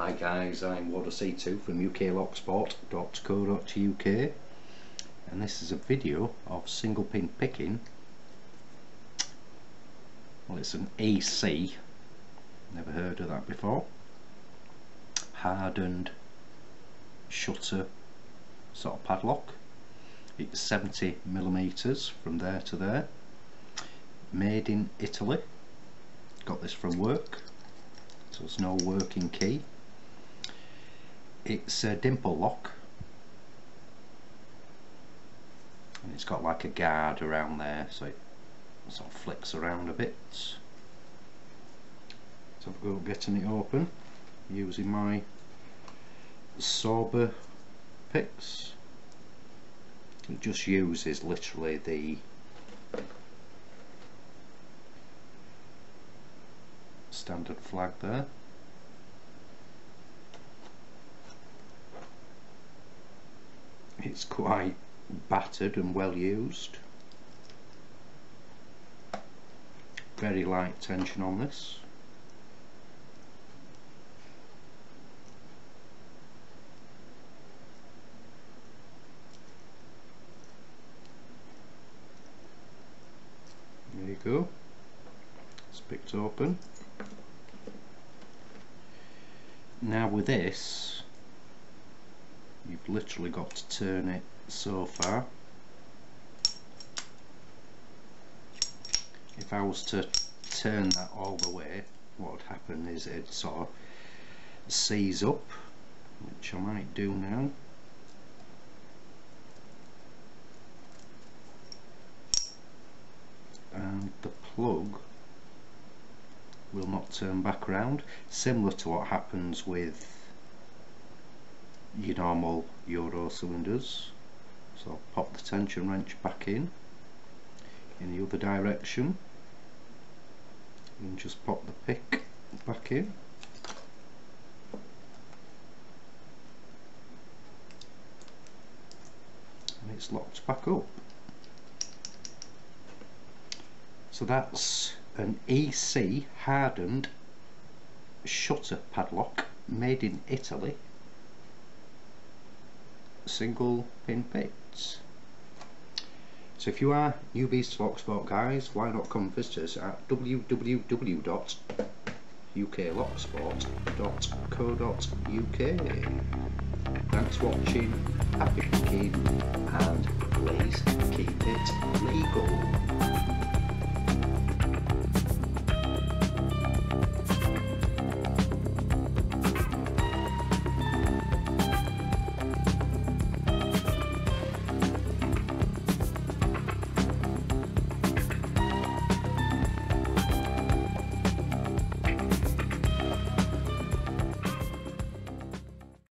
Hi guys, I'm C2 from uklocksport.co.uk, and this is a video of single pin picking. Well, it's an AC, never heard of that before. Hardened shutter sort of padlock. It's 70mm from there to there. Made in Italy. Got this from work, so it's no working key. It's a Dimple lock, and it's got like a guard around there, so it sort of flicks around a bit. So I've got getting it open using my Sauber picks. It just uses literally the standard flag there. It's quite battered and well used. Very light tension on this. There you go. It's picked open. Now with this, you've literally got to turn it so far. If I was to turn that all the way, what would happen is it'd sort of seize up, which I might do now. And the plug will not turn back around, similar to what happens with your normal Euro cylinders. So I'll pop the tension wrench back in the other direction and just pop the pick back in. And it's locked back up. So that's an EC hardened shutter padlock made in Italy, single pin picks. So if you are newbies to Locksport guys, why not come visit us at www.uklocksport.co.uk. Thanks for watching, happy picking, and please keep it legal.